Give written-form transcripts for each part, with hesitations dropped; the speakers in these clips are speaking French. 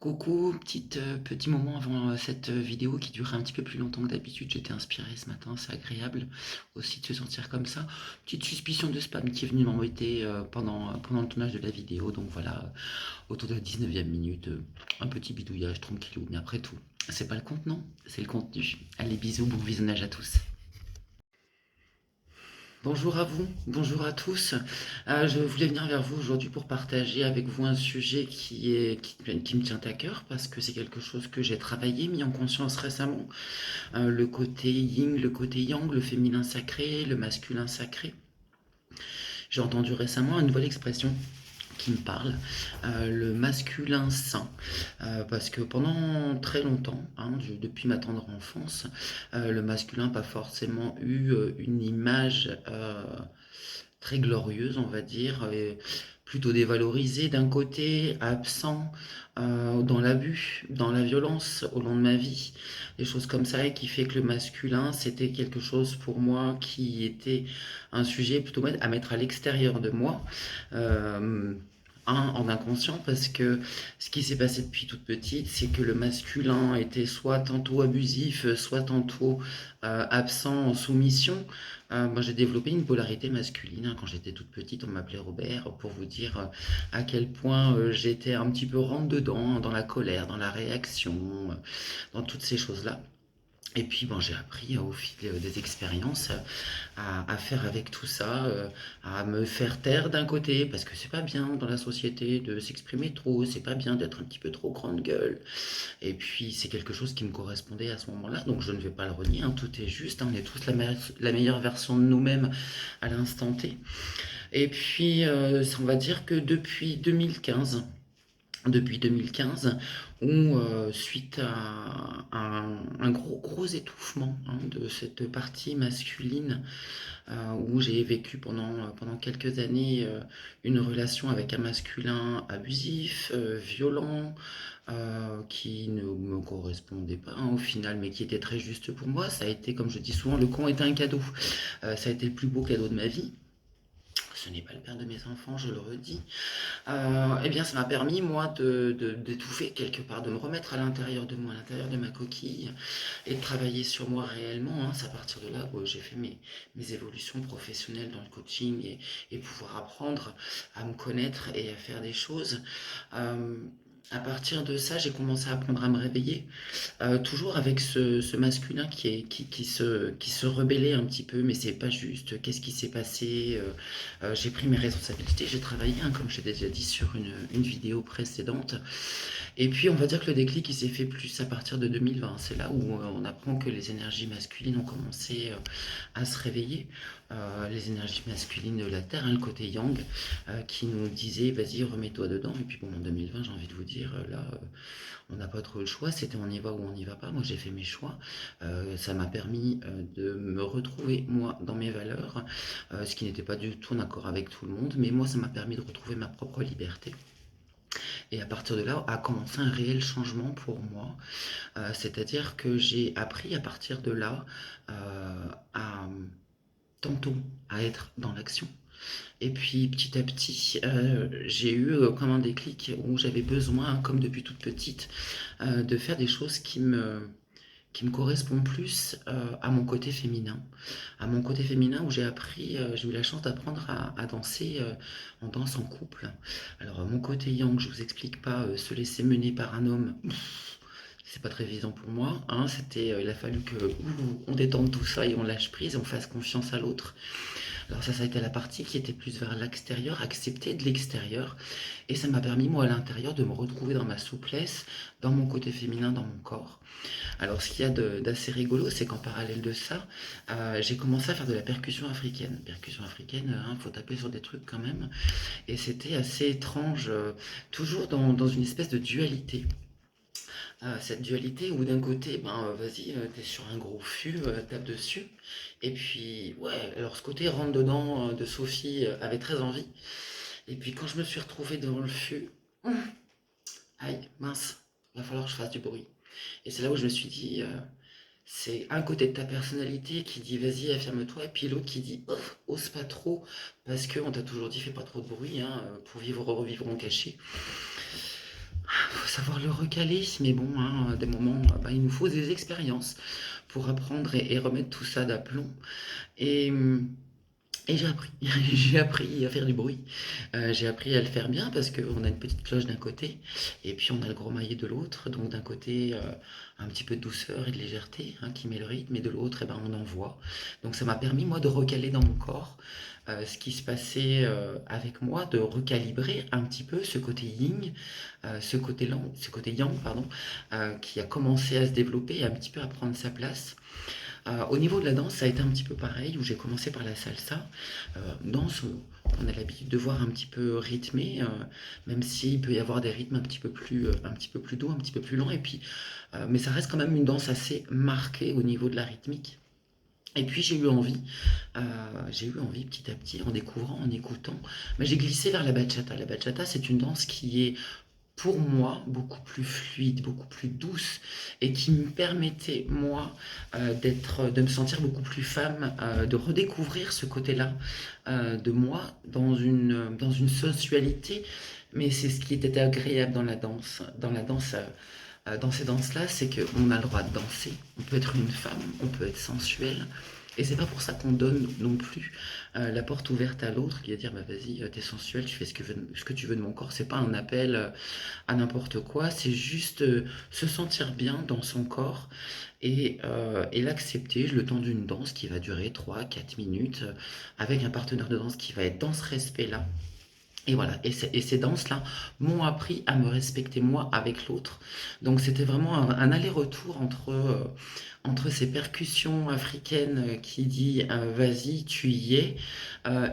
Coucou, petit moment avant cette vidéo qui durerait un petit peu plus longtemps que d'habitude. J'étais inspiré ce matin, c'est agréable aussi de se sentir comme ça. Petite suspicion de spam qui est venue m'embêter pendant le tournage de la vidéo. Donc voilà, autour de la 19e minute, un petit bidouillage tranquillou. Mais après tout, c'est pas le contenant, c'est le contenu. Allez, bisous, bon visionnage à tous. Bonjour à vous, bonjour à tous. Je voulais venir vers vous aujourd'hui pour partager avec vous un sujet qui me tient à cœur parce que c'est quelque chose que j'ai travaillé, mis en conscience récemment. Le côté yin, le côté yang, le féminin sacré, le masculin sacré. J'ai entendu récemment une nouvelle expression qui me parle, le masculin saint, parce que pendant très longtemps, hein, depuis ma tendre enfance, le masculin n'a pas forcément eu une image très glorieuse, on va dire, et plutôt dévalorisée d'un côté, absent dans l'abus, dans la violence au long de ma vie, des choses comme ça, et qui fait que le masculin, c'était quelque chose pour moi qui était un sujet plutôt à mettre à l'extérieur de moi. Euh, en inconscient, parce que ce qui s'est passé depuis toute petite, c'est que le masculin était soit tantôt abusif, soit tantôt absent en soumission. Moi, j'ai développé une polarité masculine, hein. Quand j'étais toute petite, on m'appelait Robert pour vous dire à quel point j'étais un petit peu rentre dedans, hein, dans la colère, dans la réaction, dans toutes ces choses-là. Et puis bon, j'ai appris au fil des expériences à faire avec tout ça, à me faire taire d'un côté, parce que c'est pas bien dans la société de s'exprimer trop, c'est pas bien d'être un petit peu trop grande gueule. Et puis c'est quelque chose qui me correspondait à ce moment-là, donc je ne vais pas le renier, hein, tout est juste, hein, on est tous la meilleure version de nous-mêmes à l'instant T. Et puis on va dire que depuis 2015, où suite à un gros étouffement, hein, de cette partie masculine, où j'ai vécu pendant quelques années une relation avec un masculin abusif, violent, qui ne me correspondait pas, hein, au final, mais qui était très juste pour moi. Ça a été, comme je dis souvent, le con est un cadeau. Ça a été le plus beau cadeau de ma vie. Ce n'est pas le père de mes enfants, je le redis. Eh bien, ça m'a permis, moi, d'étouffer quelque part, de me remettre à l'intérieur de moi, à l'intérieur de ma coquille, et de travailler sur moi réellement, hein. C'est à partir de là où j'ai fait mes évolutions professionnelles dans le coaching et pouvoir apprendre à me connaître et à faire des choses. Euh, à partir de ça, j'ai commencé à apprendre à me réveiller, toujours avec ce masculin qui se rebellait un petit peu, mais c'est pas juste. Qu'est-ce qui s'est passé? J'ai pris mes responsabilités, j'ai travaillé, hein, comme j'ai déjà dit sur une vidéo précédente. Et puis, on va dire que le déclic, il s'est fait plus à partir de 2020. C'est là où on apprend que les énergies masculines ont commencé à se réveiller. Les énergies masculines de la Terre, hein, le côté yang, qui nous disait, vas-y, remets-toi dedans. Et puis bon, en 2020, j'ai envie de vous dire, là, on n'a pas trop le choix. C'était on y va ou on n'y va pas. Moi, j'ai fait mes choix. Ça m'a permis de me retrouver, moi, dans mes valeurs, ce qui n'était pas du tout en accord avec tout le monde. Mais moi, ça m'a permis de retrouver ma propre liberté. Et à partir de là, a commencé un réel changement pour moi. C'est-à-dire que j'ai appris à partir de là à tantôt à être dans l'action. Et puis petit à petit, j'ai eu comme un déclic où j'avais besoin, comme depuis toute petite, de faire des choses qui me correspondent plus à mon côté féminin. À mon côté féminin où j'ai appris, j'ai eu la chance d'apprendre à danser en danse en couple. Alors mon côté yang, je vous explique pas, se laisser mener par un homme. C'est pas très évident pour moi, hein. Il a fallu que on détende tout ça et on lâche prise et on fasse confiance à l'autre. Alors ça a été la partie qui était plus vers l'extérieur, accepter de l'extérieur. Et ça m'a permis, moi, à l'intérieur, de me retrouver dans ma souplesse, dans mon côté féminin, dans mon corps. Alors ce qu'il y a d'assez rigolo, c'est qu'en parallèle de ça, j'ai commencé à faire de la percussion africaine. Percussion africaine, hein, faut taper sur des trucs quand même. Et c'était assez étrange, toujours dans une espèce de dualité. Cette dualité où d'un côté, ben vas-y, t'es sur un gros fût, tape dessus. Et puis, ouais, alors ce côté rentre dedans de Sophie avait très envie. Et puis quand je me suis retrouvée devant le fût, aïe, mince, va falloir que je fasse du bruit. Et c'est là où je me suis dit, c'est un côté de ta personnalité qui dit vas-y, affirme-toi, et puis l'autre qui dit oh, ose pas trop, parce qu'on t'a toujours dit fais pas trop de bruit, hein, pour vivre, revivre en cachet. savoir le recaler, mais bon, hein, des moments, bah, il nous faut des expériences pour apprendre et remettre tout ça d'aplomb. Et, et j'ai appris, j'ai appris à faire du bruit. J'ai appris à le faire bien parce qu'on a une petite cloche d'un côté et puis on a le gros maillet de l'autre. Donc d'un côté, un petit peu de douceur et de légèreté hein, qui met le rythme et de l'autre, eh ben, on envoie. Donc ça m'a permis, moi, de recaler dans mon corps ce qui se passait avec moi, de recalibrer un petit peu ce côté yin, ce côté yang, pardon, qui a commencé à se développer et un petit peu à prendre sa place. Au niveau de la danse, ça a été un petit peu pareil, où j'ai commencé par la salsa. Danse, où on a l'habitude de voir un petit peu rythmé, même s'il peut y avoir des rythmes un petit peu plus doux, un petit peu plus lents. Et puis, mais ça reste quand même une danse assez marquée au niveau de la rythmique. Et puis euh, j'ai eu envie petit à petit, en découvrant, en écoutant, mais j'ai glissé vers la bachata. La bachata, c'est une danse qui est pour moi beaucoup plus fluide, beaucoup plus douce et qui me permettait moi de me sentir beaucoup plus femme, de redécouvrir ce côté-là de moi dans une sensualité. Mais c'est ce qui était agréable dans la danse. Dans ces danses-là, c'est qu'on a le droit de danser. On peut être une femme, on peut être sensuel. Et c'est pas pour ça qu'on donne non plus la porte ouverte à l'autre qui va dire bah vas-y, t'es sensuel, tu fais ce que tu veux de mon corps. C'est pas un appel à n'importe quoi, c'est juste se sentir bien dans son corps et l'accepter le temps d'une danse qui va durer 3 4 minutes avec un partenaire de danse qui va être dans ce respect-là. Et voilà, et ces danses-là m'ont appris à me respecter moi avec l'autre. Donc c'était vraiment un aller-retour entre ces percussions africaines qui dit vas-y, tu y es,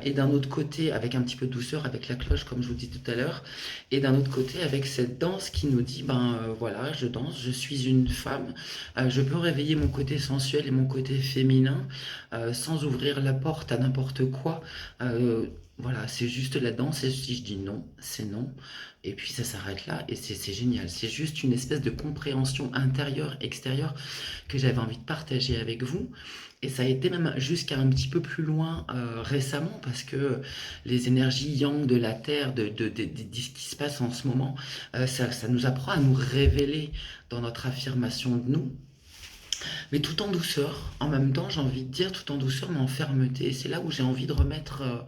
et d'un autre côté avec un petit peu de douceur, avec la cloche comme je vous dis tout à l'heure, et d'un autre côté avec cette danse qui nous dit ben voilà, je danse, je suis une femme, je peux réveiller mon côté sensuel et mon côté féminin sans ouvrir la porte à n'importe quoi. Euh, voilà, c'est juste la danse et si je dis non, c'est non. Et puis ça s'arrête là et c'est génial. C'est juste une espèce de compréhension intérieure, extérieure que j'avais envie de partager avec vous. Et ça a été même jusqu'à un petit peu plus loin récemment parce que les énergies yang de la Terre, de ce qui se passe en ce moment, ça nous apprend à nous révéler dans notre affirmation de nous, mais tout en douceur. En même temps, j'ai envie de dire tout en douceur, mais en fermeté. Et c'est là où j'ai envie de remettre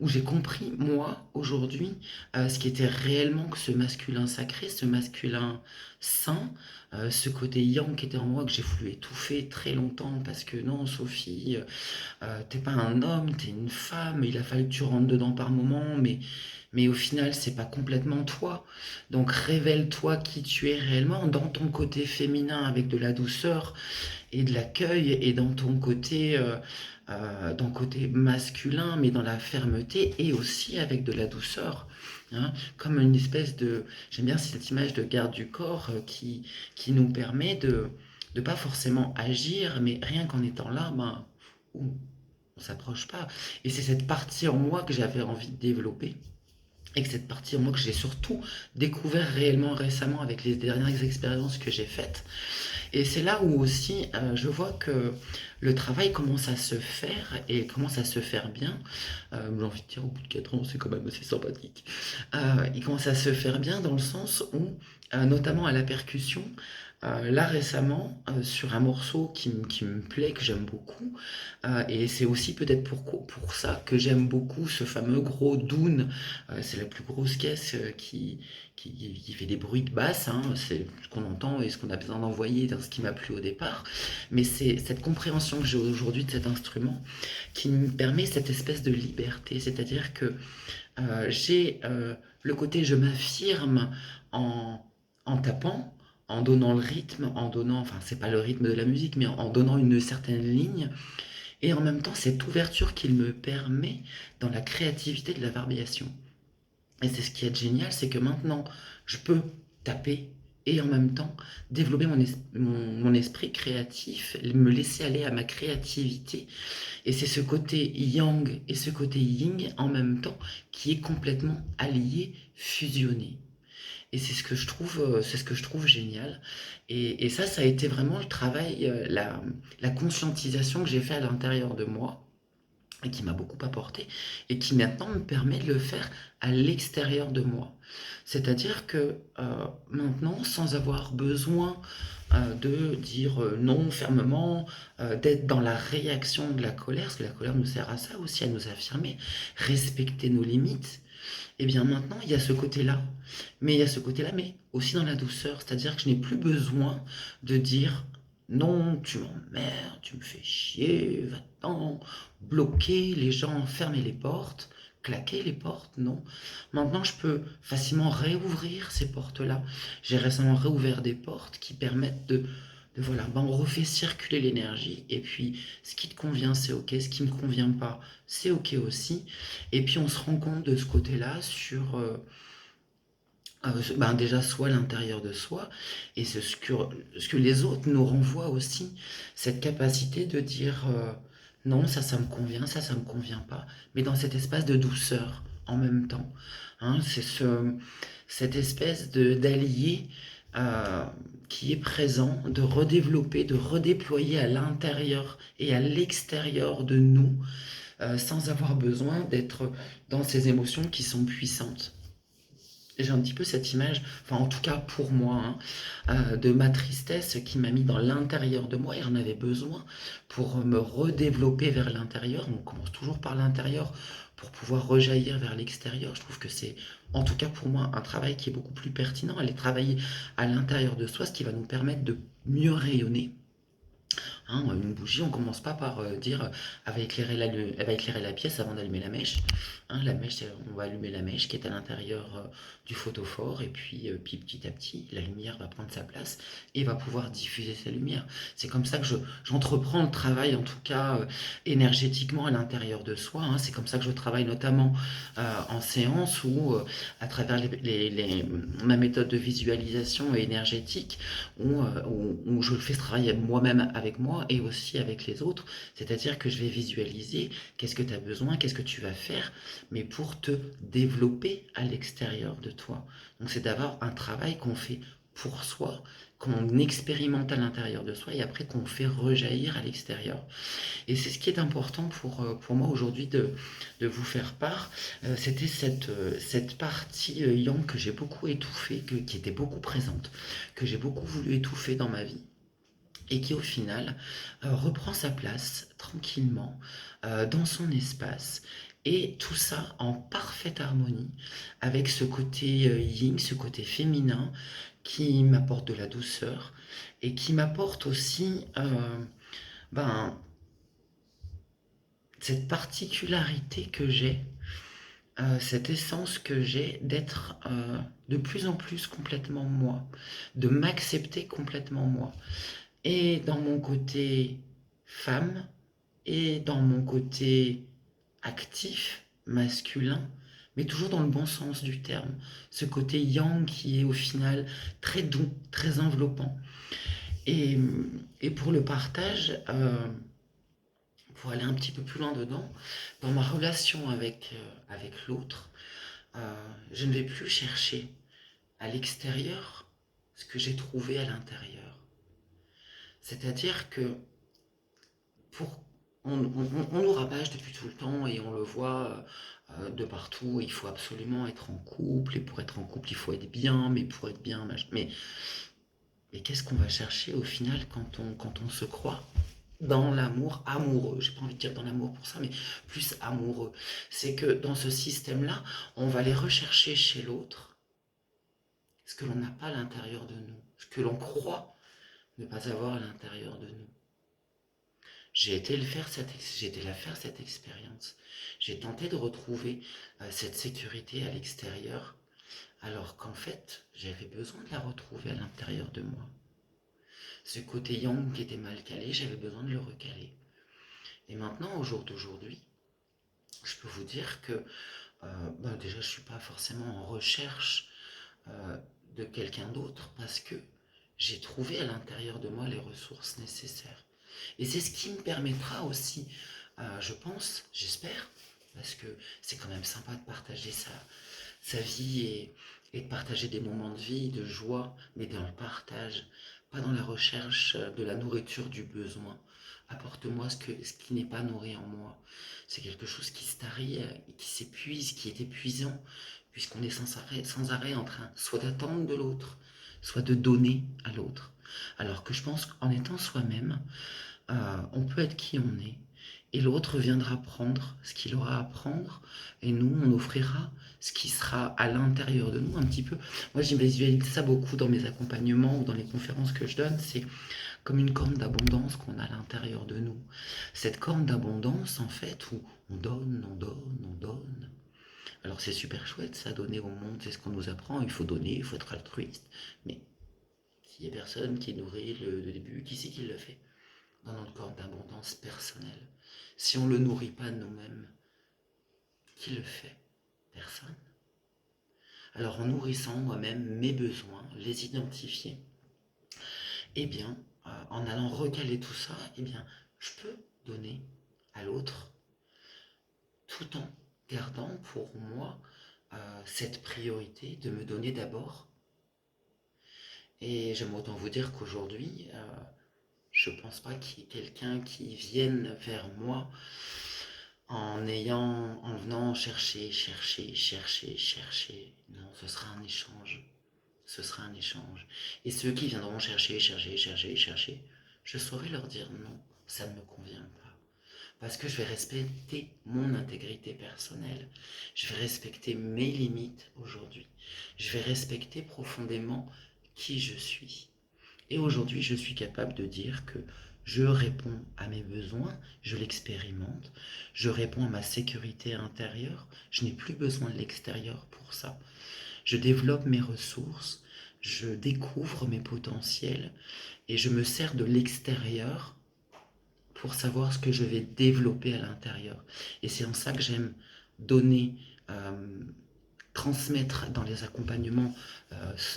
où j'ai compris, moi, aujourd'hui, ce qui était réellement que ce masculin sacré, ce masculin saint, ce côté yang qui était en moi, que j'ai voulu étouffer très longtemps, parce que non, Sophie, t'es pas un homme, t'es une femme, il a fallu que tu rentres dedans par moment, mais au final, c'est pas complètement toi. Donc révèle-toi qui tu es réellement dans ton côté féminin avec de la douceur et de l'accueil et dans le côté masculin, mais dans la fermeté et aussi avec de la douceur. Hein, comme une espèce de, j'aime bien cette image de garde du corps qui nous permet de pas forcément agir, mais rien qu'en étant là, ben, ouh, on s'approche pas. Et c'est cette partie en moi que j'avais envie de développer. Et que cette partie en moi que j'ai surtout découvert réellement récemment avec les dernières expériences que j'ai faites. Et c'est là où aussi je vois que le travail commence à se faire et commence à se faire bien. J'ai envie de dire, au bout de 4 ans, c'est quand même assez sympathique. Il commence à se faire bien dans le sens où, notamment à la percussion, là récemment, sur un morceau qui me plaît, que j'aime beaucoup, et c'est aussi peut-être pour ça que j'aime beaucoup ce fameux gros doon. C'est la plus grosse caisse qui fait des bruits de basse, hein, c'est ce qu'on entend et ce qu'on a besoin d'envoyer dans ce qui m'a plu au départ. Mais c'est cette compréhension que j'ai aujourd'hui de cet instrument qui me permet cette espèce de liberté, c'est-à-dire que j'ai le côté je m'affirme en, en tapant, en donnant le rythme, en donnant, enfin c'est pas le rythme de la musique, mais en donnant une certaine ligne, et en même temps cette ouverture qu'il me permet dans la créativité de la variation. Et c'est ce qui est génial, c'est que maintenant, je peux taper et en même temps développer mon esprit créatif, me laisser aller à ma créativité. Et c'est ce côté yang et ce côté yin en même temps qui est complètement allié, fusionné. Et c'est ce que je trouve génial. Et ça a été vraiment le travail, la conscientisation que j'ai fait à l'intérieur de moi et qui m'a beaucoup apporté et qui maintenant me permet de le faire à l'extérieur de moi. C'est-à-dire que maintenant, sans avoir besoin de dire non fermement, d'être dans la réaction de la colère, parce que la colère nous sert à ça aussi, à nous affirmer, respecter nos limites, et bien maintenant, il y a ce côté-là. Mais il y a ce côté-là, mais aussi dans la douceur. C'est-à-dire que je n'ai plus besoin de dire non, tu m'emmerdes, tu me fais chier, va-t'en, bloquer les gens, fermer les portes, claquer les portes, non. Maintenant, je peux facilement réouvrir ces portes-là. J'ai récemment réouvert des portes qui permettent voilà, ben on refait circuler l'énergie. Et puis, ce qui te convient, c'est OK. Ce qui ne me convient pas, c'est OK aussi. Et puis on se rend compte de ce côté-là sur ben déjà soit l'intérieur de soi et ce que les autres nous renvoient aussi, cette capacité de dire non, ça me convient, ça me convient pas, mais dans cet espace de douceur en même temps. Hein, cette espèce d'allié euh, qui est présent, de redévelopper, de redéployer à l'intérieur et à l'extérieur de nous sans avoir besoin d'être dans ces émotions qui sont puissantes. J'ai un petit peu cette image, enfin en tout cas pour moi, hein, de ma tristesse qui m'a mis dans l'intérieur de moi et j'en avais besoin pour me redévelopper vers l'intérieur. On commence toujours par l'intérieur pour pouvoir rejaillir vers l'extérieur. Je trouve que c'est en tout cas pour moi un travail qui est beaucoup plus pertinent. Aller travailler à l'intérieur de soi, ce qui va nous permettre de mieux rayonner. Hein, une bougie, on commence pas par dire elle va éclairer la pièce avant d'allumer la mèche. Hein, la mèche, on va allumer la mèche qui est à l'intérieur du photophore et puis petit à petit, la lumière va prendre sa place et va pouvoir diffuser sa lumière. C'est comme ça que j'entreprends le travail, en tout cas énergétiquement à l'intérieur de soi. Hein. C'est comme ça que je travaille notamment en séance ou à travers ma méthode de visualisation énergétique où je fais ce travail moi-même avec moi et aussi avec les autres. C'est-à-dire que je vais visualiser qu'est-ce que tu as besoin, qu'est-ce que tu vas faire, mais pour te développer à l'extérieur de toi. Donc c'est d'avoir un travail qu'on fait pour soi, qu'on expérimente à l'intérieur de soi et après qu'on fait rejaillir à l'extérieur. Et c'est ce qui est important pour moi aujourd'hui de vous faire part. C'était cette partie yang que j'ai beaucoup étouffée, qui était beaucoup présente, que j'ai beaucoup voulu étouffer dans ma vie et qui au final reprend sa place tranquillement dans son espace. Et tout ça en parfaite harmonie avec ce côté yin, ce côté féminin qui m'apporte de la douceur et qui m'apporte aussi ben, cette particularité que j'ai, cette essence que j'ai d'être de plus en plus complètement moi, de m'accepter complètement moi. Et dans mon côté femme, et dans mon côté actif, masculin, mais toujours dans le bon sens du terme. Ce côté yang qui est au final très doux, très enveloppant. Et, et pour le partage, pour aller un petit peu plus loin dedans, dans ma relation avec l'autre, je ne vais plus chercher à l'extérieur ce que j'ai trouvé à l'intérieur. C'est-à-dire que pour, on nous rabâche depuis tout le temps et on le voit de partout, il faut absolument être en couple, et pour être en couple, il faut être bien, mais pour être bien, mais qu'est-ce qu'on va chercher au final quand on se croit dans l'amour amoureux, j'ai pas envie de dire dans l'amour pour ça, mais plus amoureux. C'est que dans ce système-là, on va aller rechercher chez l'autre ce que l'on n'a pas à l'intérieur de nous, ce que l'on croit ne pas avoir à l'intérieur de nous. J'ai été la faire cette expérience. J'ai tenté de retrouver cette sécurité à l'extérieur, alors qu'en fait, j'avais besoin de la retrouver à l'intérieur de moi. Ce côté yang qui était mal calé, j'avais besoin de le recaler. Et maintenant, au jour d'aujourd'hui, je peux vous dire que déjà, je ne suis pas forcément en recherche euh, de quelqu'un d'autre parce que j'ai trouvé à l'intérieur de moi les ressources nécessaires. Et c'est ce qui me permettra aussi, je pense, j'espère, parce que c'est quand même sympa de partager sa vie et de partager des moments de vie, de joie, mais dans le partage, pas dans la recherche de la nourriture du besoin. apporte-moi ce qui n'est pas nourri en moi. C'est quelque chose qui se tarit, qui s'épuise, qui est épuisant, puisqu'on est sans arrêt en train soit d'attendre de l'autre, soit de donner à l'autre. Alors que je pense qu'en étant soi-même, on peut être qui on est, et l'autre viendra prendre ce qu'il aura à prendre, et nous, on offrira ce qui sera à l'intérieur de nous un petit peu. Moi, j'ai visualisé ça beaucoup dans mes accompagnements ou dans les conférences que je donne, c'est comme une corne d'abondance qu'on a à l'intérieur de nous. Cette corne d'abondance, en fait, où on donne, on donne, on donne. Alors c'est super chouette, ça, donner au monde, c'est ce qu'on nous apprend, il faut donner, il faut être altruiste, mais s'il n'y a personne qui nourrit le début, qui c'est qui le fait dans notre corps d'abondance personnelle? Si on ne le nourrit pas nous-mêmes, qui le fait? Personne. Alors en nourrissant moi-même mes besoins, les identifier, eh bien, en allant recaler tout ça, eh bien, je peux donner à l'autre tout en gardant pour moi cette priorité de me donner d'abord. Et j'aime autant vous dire qu'aujourd'hui, je pense pas qu'il y ait quelqu'un qui vienne vers moi en venant chercher, chercher, chercher, chercher. Non, ce sera un échange. Ce sera un échange. Et ceux qui viendront chercher, chercher, chercher, chercher, je saurai leur dire non, ça ne me convient pas. Parce que je vais respecter mon intégrité personnelle. Je vais respecter mes limites aujourd'hui. Je vais respecter profondément qui je suis. Et aujourd'hui, je suis capable de dire que je réponds à mes besoins, je l'expérimente, je réponds à ma sécurité intérieure, je n'ai plus besoin de l'extérieur pour ça. Je développe mes ressources, je découvre mes potentiels et je me sers de l'extérieur pour savoir ce que je vais développer à l'intérieur. Et c'est en ça que j'aime donner, euh, transmettre dans les accompagnements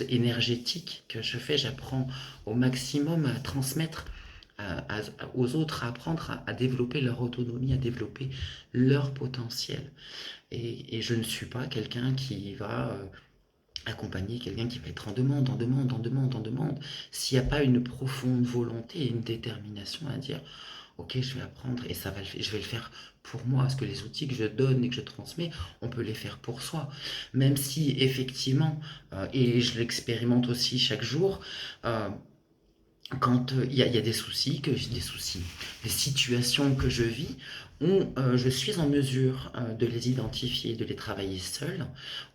énergétiques que je fais. J'apprends au maximum à transmettre aux autres, à apprendre à développer leur autonomie, à développer leur potentiel. Et je ne suis pas quelqu'un qui va accompagner quelqu'un qui va être en demande, en demande, en demande, en demande, s'il n'y a pas une profonde volonté et une détermination à dire ok, je vais apprendre et ça va je vais le faire pour moi, parce que les outils que je donne et que je transmets, on peut les faire pour soi. Même si effectivement, et je l'expérimente aussi chaque jour, euh, quand il y a des soucis, des situations que je vis où je suis en mesure de les identifier, de les travailler seul,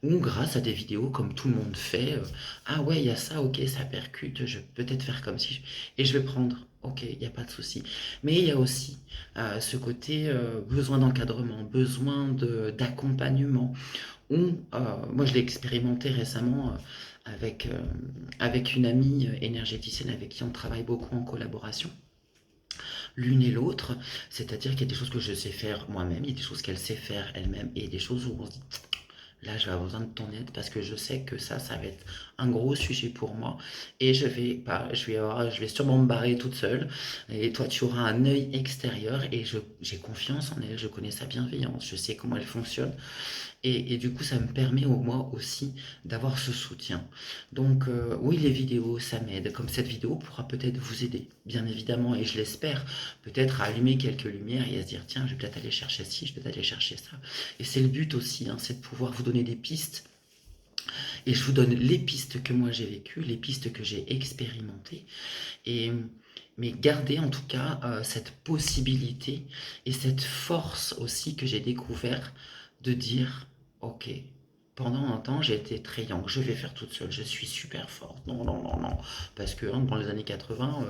ou grâce à des vidéos comme tout le monde fait, ah ouais, il y a ça, ok, ça percute, je vais peut-être faire comme si, et je vais prendre, ok, il n'y a pas de souci. Mais il y a aussi ce côté besoin d'encadrement, d'accompagnement, moi je l'ai expérimenté récemment avec une amie énergéticienne avec qui on travaille beaucoup en collaboration, l'une et l'autre, c'est-à-dire qu'il y a des choses que je sais faire moi-même, il y a des choses qu'elle sait faire elle-même, et des choses où on se dit, là je vais avoir besoin de ton aide parce que je sais que ça va être un gros sujet pour moi, et je vais sûrement me barrer toute seule, et toi tu auras un œil extérieur, et j'ai confiance en elle, je connais sa bienveillance, je sais comment elle fonctionne, et du coup, ça me permet moi aussi d'avoir ce soutien. Donc oui, les vidéos, ça m'aide. Comme cette vidéo pourra peut-être vous aider, bien évidemment, et je l'espère, peut-être à allumer quelques lumières et à se dire, tiens, je vais peut-être aller chercher ci, je vais peut-être aller chercher ça. Et c'est le but aussi, hein, c'est de pouvoir vous donner des pistes. Et je vous donne les pistes que moi j'ai vécues, les pistes que j'ai expérimentées. Et, mais garder en tout cas cette possibilité et cette force aussi que j'ai découvert de dire, ok, pendant un temps j'ai été très yang, je vais faire toute seule, je suis super forte, non, non, non, non, parce que hein, dans les années 80,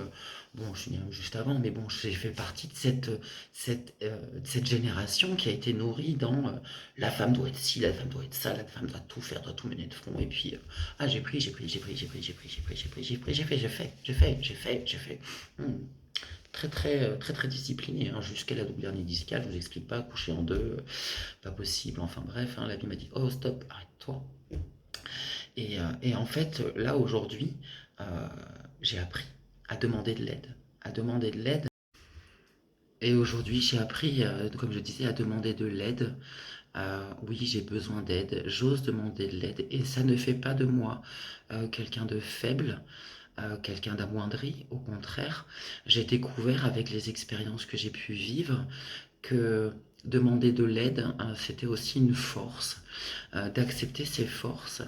bon, je suis né juste avant, mais bon, j'ai fait partie de cette génération qui a été nourrie dans la femme doit être ci, la femme doit être ça, la femme doit tout faire, doit tout mener de front, et puis ah, j'ai pris, j'ai pris, j'ai pris, j'ai pris, j'ai pris, j'ai pris, j'ai pris, j'ai pris, j'ai fait, j'ai fait, j'ai fait, j'ai fait, j'ai fait. Hmm. Très, très, très, très discipliné, hein, jusqu'à la double hernie discale, je vous explique pas, coucher en deux, pas possible, enfin bref, hein, la vie m'a dit, oh stop, arrête-toi. Et en fait, là aujourd'hui, euh, j'ai appris à demander de l'aide, à demander de l'aide. Et aujourd'hui, j'ai appris, comme je disais, à demander de l'aide. Oui, j'ai besoin d'aide, j'ose demander de l'aide, et ça ne fait pas de moi quelqu'un de faible, quelqu'un d'amoindri. Au contraire, j'ai découvert avec les expériences que j'ai pu vivre que demander de l'aide, c'était aussi une force, d'accepter ses forces.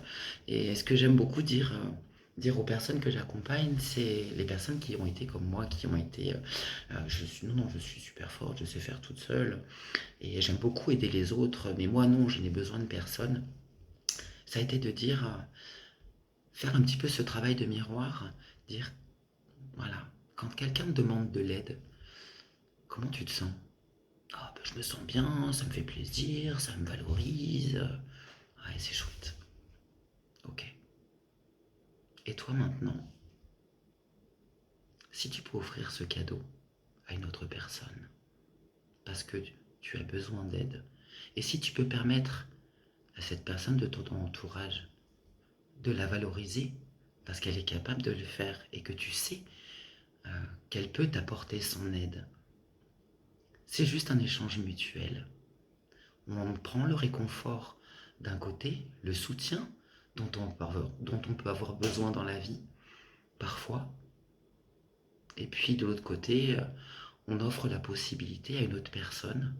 Et ce que j'aime beaucoup dire aux personnes que j'accompagne, c'est les personnes qui ont été comme moi, qui ont été, non, non, je suis super forte, je sais faire toute seule, et j'aime beaucoup aider les autres, mais moi non, je n'ai besoin de personne. Ça a été de dire, faire un petit peu ce travail de miroir, dire, voilà, quand quelqu'un te demande de l'aide, comment tu te sens? Ah, ben, je me sens bien, ça me fait plaisir, ça me valorise. Ouais, c'est chouette. Ok. Et toi maintenant, si tu peux offrir ce cadeau à une autre personne, parce que tu as besoin d'aide, et si tu peux permettre à cette personne de ton entourage de la valoriser, parce qu'elle est capable de le faire, et que tu sais qu'elle peut t'apporter son aide, c'est juste un échange mutuel. On prend le réconfort d'un côté, le soutien dont on peut avoir besoin dans la vie, parfois, et puis de l'autre côté, on offre la possibilité à une autre personne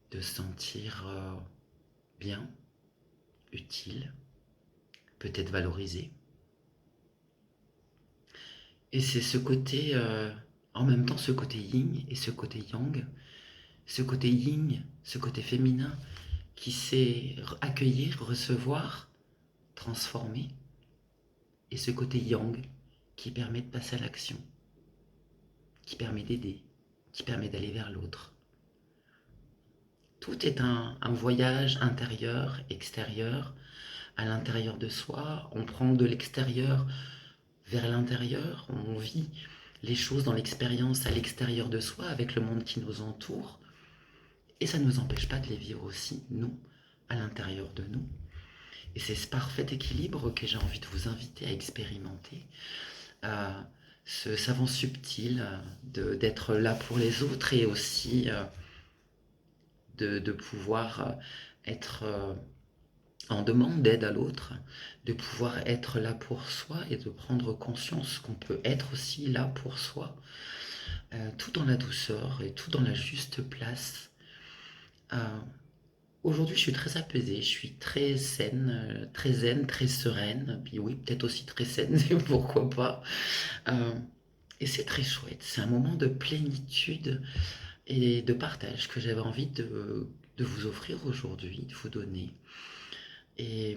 de se sentir bien, utile, peut-être valorisé. Et c'est ce côté, en même temps, ce côté yin et ce côté yang, ce côté yin, ce côté féminin qui sait accueillir, recevoir, transformer, et ce côté yang qui permet de passer à l'action, qui permet d'aider, qui permet d'aller vers l'autre. Tout est un voyage intérieur, extérieur, à l'intérieur de soi. On prend de l'extérieur vers l'intérieur, on vit les choses dans l'expérience à l'extérieur de soi, avec le monde qui nous entoure, et ça ne nous empêche pas de les vivre aussi, nous, à l'intérieur de nous. Et c'est ce parfait équilibre que j'ai envie de vous inviter à expérimenter, ce savant subtil d'être là pour les autres et aussi de pouvoir être en demande d'aide à l'autre, de pouvoir être là pour soi et de prendre conscience qu'on peut être aussi là pour soi, tout dans la douceur et tout dans la juste place. Euh, Aujourd'hui, je suis très apaisée, je suis très zen, très sereine, puis oui, peut-être aussi très saine, pourquoi pas. Euh, et c'est très chouette, c'est un moment de plénitude et de partage que j'avais envie de vous offrir aujourd'hui, de vous donner. Et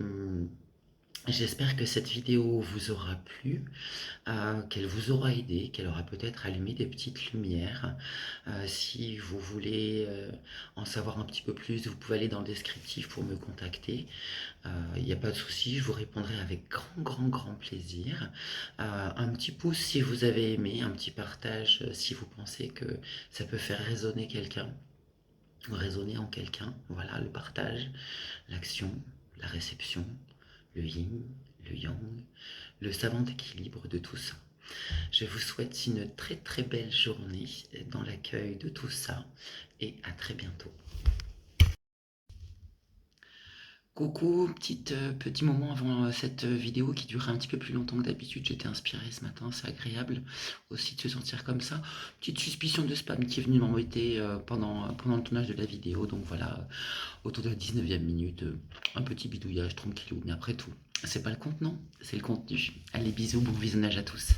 j'espère que cette vidéo vous aura plu, qu'elle vous aura aidé, qu'elle aura peut-être allumé des petites lumières. Si vous voulez en savoir un petit peu plus, vous pouvez aller dans le descriptif pour me contacter. Il n'y a pas de souci, je vous répondrai avec grand, grand, grand plaisir. Un petit pouce si vous avez aimé, un petit partage si vous pensez que ça peut faire résonner quelqu'un, résonner en quelqu'un. Voilà, le partage, l'action, la réception, le yin, le yang, le savant équilibre de tout ça. Je vous souhaite une très très belle journée dans l'accueil de tout ça et à très bientôt. Coucou, petit moment avant cette vidéo qui durait un petit peu plus longtemps que d'habitude. J'étais inspiré ce matin, c'est agréable aussi de se sentir comme ça. Petite suspicion de spam qui est venue m'embêter pendant le tournage de la vidéo. Donc voilà, autour de la 19e minute, un petit bidouillage tranquillou. Mais après tout, c'est pas le contenant, c'est le contenu. Allez, bisous, bon visionnage à tous.